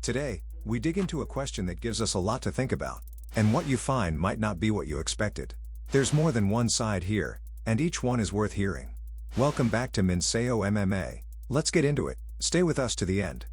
Today, we dig into a question that gives us a lot to think about, and what you find might not be what you expected. There's more than one side here, and each one is worth hearing. Welcome back to Minseo MMA. Let's get into it. Stay with us to the end.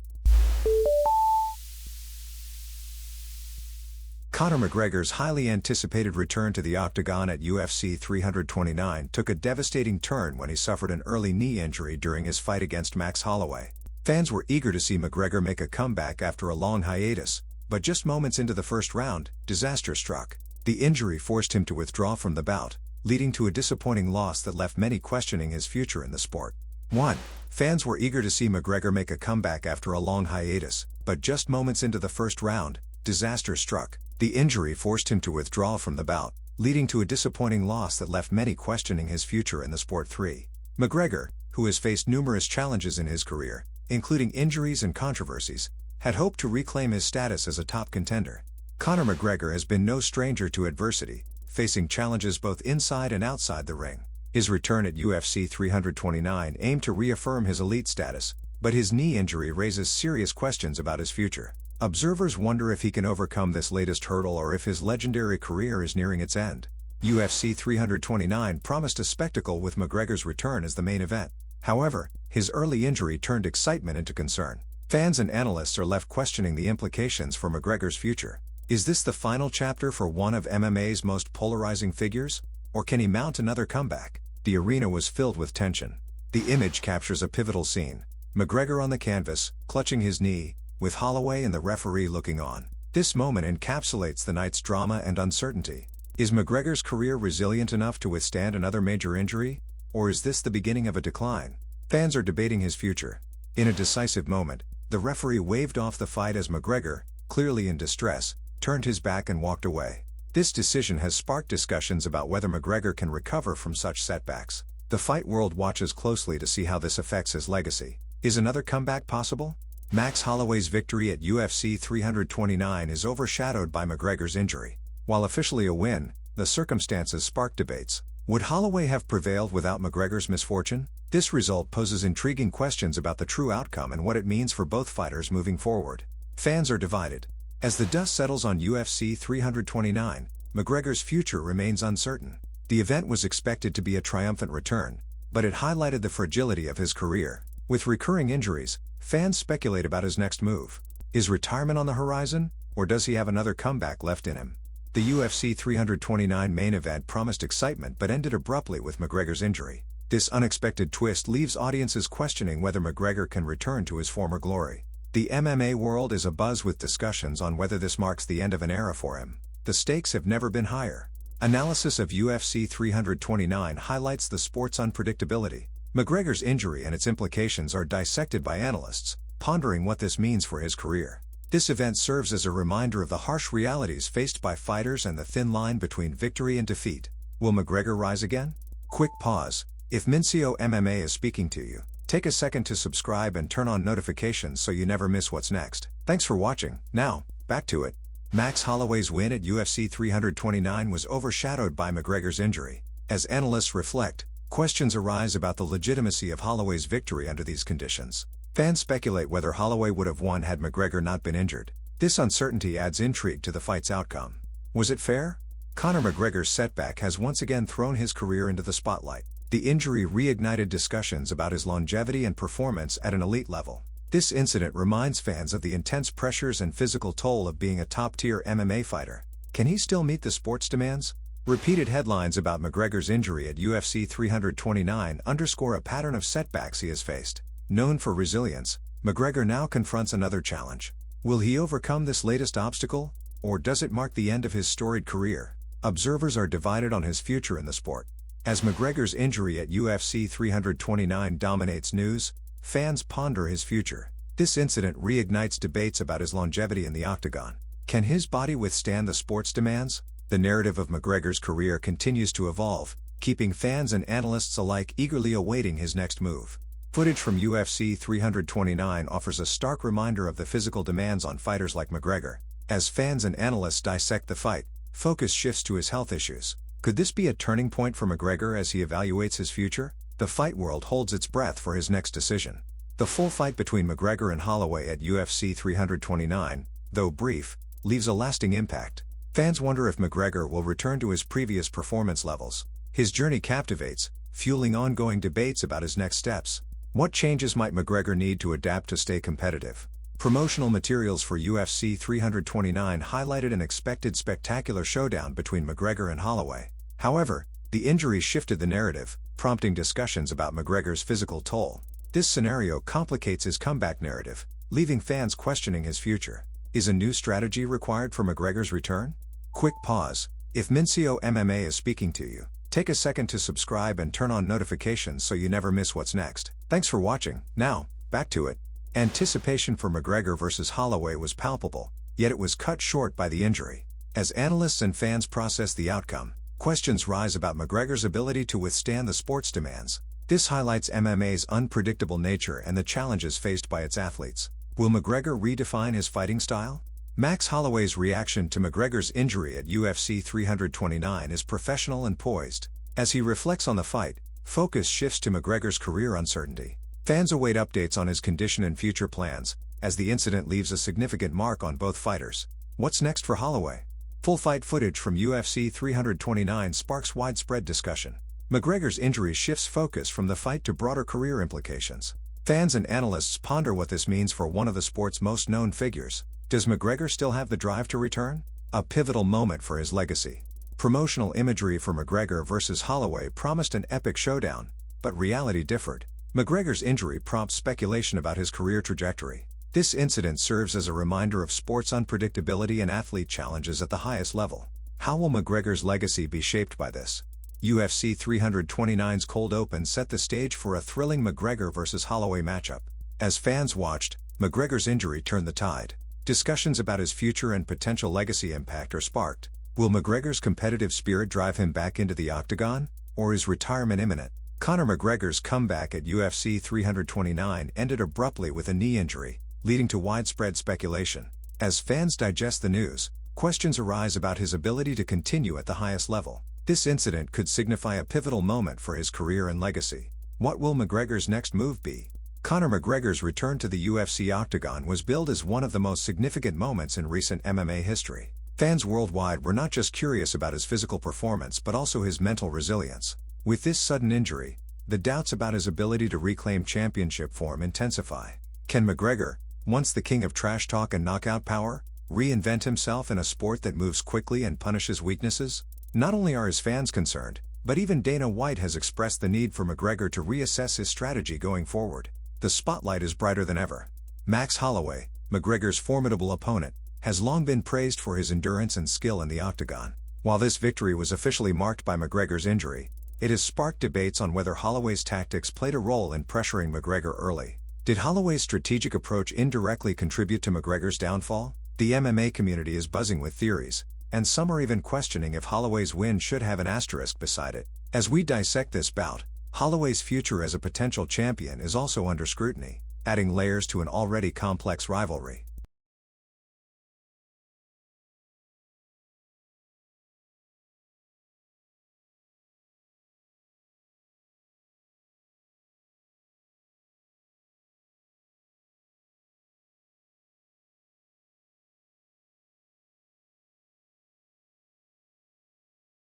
Conor McGregor's highly anticipated return to the Octagon at UFC 329 took a devastating turn when he suffered an early knee injury during his fight against Max Holloway. Fans were eager to see McGregor make a comeback after a long hiatus, but just moments into the first round, disaster struck. The injury forced him to withdraw from the bout, leading to a disappointing loss that left many questioning his future in the sport. 1. Fans were eager to see McGregor make a comeback after a long hiatus, but just moments into the first round, disaster struck. The injury forced him to withdraw from the bout, leading to a disappointing loss that left many questioning his future in the sport. 3. McGregor, who has faced numerous challenges in his career, including injuries and controversies, had hoped to reclaim his status as a top contender. Conor McGregor has been no stranger to adversity, facing challenges both inside and outside the ring. His return at UFC 329 aimed to reaffirm his elite status, but his knee injury raises serious questions about his future. Observers wonder if he can overcome this latest hurdle or if his legendary career is nearing its end. UFC 329 promised a spectacle with McGregor's return as the main event. However, his early injury turned excitement into concern. Fans and analysts are left questioning the implications for McGregor's future. Is this the final chapter for one of MMA's most polarizing figures? Or can he mount another comeback? The arena was filled with tension. The image captures a pivotal scene. McGregor on the canvas, clutching his knee, with Holloway and the referee looking on. This moment encapsulates the night's drama and uncertainty. Is McGregor's career resilient enough to withstand another major injury? Or is this the beginning of a decline? Fans are debating his future. In a decisive moment, the referee waved off the fight as McGregor, clearly in distress, turned his back and walked away. This decision has sparked discussions about whether McGregor can recover from such setbacks. The fight world watches closely to see how this affects his legacy. Is another comeback possible? Max Holloway's victory at UFC 329 is overshadowed by McGregor's injury. While officially a win, the circumstances spark debates. Would Holloway have prevailed without McGregor's misfortune? This result poses intriguing questions about the true outcome and what it means for both fighters moving forward. Fans are divided. As the dust settles on UFC 329, McGregor's future remains uncertain. The event was expected to be a triumphant return, but it highlighted the fragility of his career. With recurring injuries, fans speculate about his next move. Is retirement on the horizon, or does he have another comeback left in him? The UFC 329 main event promised excitement but ended abruptly with McGregor's injury. This unexpected twist leaves audiences questioning whether McGregor can return to his former glory. The MMA world is abuzz with discussions on whether this marks the end of an era for him. The stakes have never been higher. Analysis of UFC 329 highlights the sport's unpredictability. McGregor's injury and its implications are dissected by analysts, pondering what this means for his career. This event serves as a reminder of the harsh realities faced by fighters and the thin line between victory and defeat. Will McGregor rise again? Quick pause. If Minseo MMA is speaking to you, take a second to subscribe and turn on notifications so you never miss what's next. Thanks for watching. Now, back to it. Max Holloway's win at UFC 329 was overshadowed by McGregor's injury. As analysts reflect, questions arise about the legitimacy of Holloway's victory under these conditions. Fans speculate whether Holloway would have won had McGregor not been injured. This uncertainty adds intrigue to the fight's outcome. Was it fair? Conor McGregor's setback has once again thrown his career into the spotlight. The injury reignited discussions about his longevity and performance at an elite level. This incident reminds fans of the intense pressures and physical toll of being a top-tier MMA fighter. Can he still meet the sport's demands? Repeated headlines about McGregor's injury at UFC 329 underscore a pattern of setbacks he has faced. Known for resilience, McGregor now confronts another challenge. Will he overcome this latest obstacle, or does it mark the end of his storied career? Observers are divided on his future in the sport. As McGregor's injury at UFC 329 dominates news, fans ponder his future. This incident reignites debates about his longevity in the Octagon. Can his body withstand the sport's demands? The narrative of McGregor's career continues to evolve, keeping fans and analysts alike eagerly awaiting his next move. Footage from UFC 329 offers a stark reminder of the physical demands on fighters like McGregor. As fans and analysts dissect the fight, focus shifts to his health issues. Could this be a turning point for McGregor as he evaluates his future? The fight world holds its breath for his next decision. The full fight between McGregor and Holloway at UFC 329, though brief, leaves a lasting impact. Fans wonder if McGregor will return to his previous performance levels. His journey captivates, fueling ongoing debates about his next steps. What changes might McGregor need to adapt to stay competitive? Promotional materials for UFC 329 highlighted an expected spectacular showdown between McGregor and Holloway. However, the injury shifted the narrative, prompting discussions about McGregor's physical toll. This scenario complicates his comeback narrative, leaving fans questioning his future. Is a new strategy required for McGregor's return? Quick pause. If Minseo MMA is speaking to you, take a second to subscribe and turn on notifications so you never miss what's next. Thanks for watching. Now, back to it. Anticipation for McGregor versus Holloway was palpable, yet it was cut short by the injury. As analysts and fans process the outcome, questions rise about McGregor's ability to withstand the sport's demands. This highlights MMA's unpredictable nature and the challenges faced by its athletes. Will McGregor redefine his fighting style? Max Holloway's reaction to McGregor's injury at UFC 329 is professional and poised. As he reflects on the fight, focus shifts to McGregor's career uncertainty. Fans await updates on his condition and future plans, as the incident leaves a significant mark on both fighters. What's next for Holloway? Full fight footage from UFC 329 sparks widespread discussion. McGregor's injury shifts focus from the fight to broader career implications. Fans and analysts ponder what this means for one of the sport's most known figures. Does McGregor still have the drive to return? A pivotal moment for his legacy. Promotional imagery for McGregor versus Holloway promised an epic showdown, but reality differed. McGregor's injury prompts speculation about his career trajectory. This incident serves as a reminder of sports unpredictability and athlete challenges at the highest level. How will McGregor's legacy be shaped by this? UFC 329's cold open set the stage for a thrilling McGregor versus Holloway matchup. As fans watched, McGregor's injury turned the tide. Discussions about his future and potential legacy impact are sparked. Will McGregor's competitive spirit drive him back into the octagon, or is retirement imminent? Conor McGregor's comeback at UFC 329 ended abruptly with a knee injury, leading to widespread speculation. As fans digest the news, questions arise about his ability to continue at the highest level. This incident could signify a pivotal moment for his career and legacy. What will McGregor's next move be? Conor McGregor's return to the UFC Octagon was billed as one of the most significant moments in recent MMA history. Fans worldwide were not just curious about his physical performance but also his mental resilience. With this sudden injury, the doubts about his ability to reclaim championship form intensify. Can McGregor, once the king of trash talk and knockout power, reinvent himself in a sport that moves quickly and punishes weaknesses? Not only are his fans concerned, but even Dana White has expressed the need for McGregor to reassess his strategy going forward. The spotlight is brighter than ever. Max Holloway, McGregor's formidable opponent, has long been praised for his endurance and skill in the octagon. While this victory was officially marked by McGregor's injury, it has sparked debates on whether Holloway's tactics played a role in pressuring McGregor early. Did Holloway's strategic approach indirectly contribute to McGregor's downfall? The MMA community is buzzing with theories, and some are even questioning if Holloway's win should have an asterisk beside it. As we dissect this bout, Holloway's future as a potential champion is also under scrutiny, adding layers to an already complex rivalry.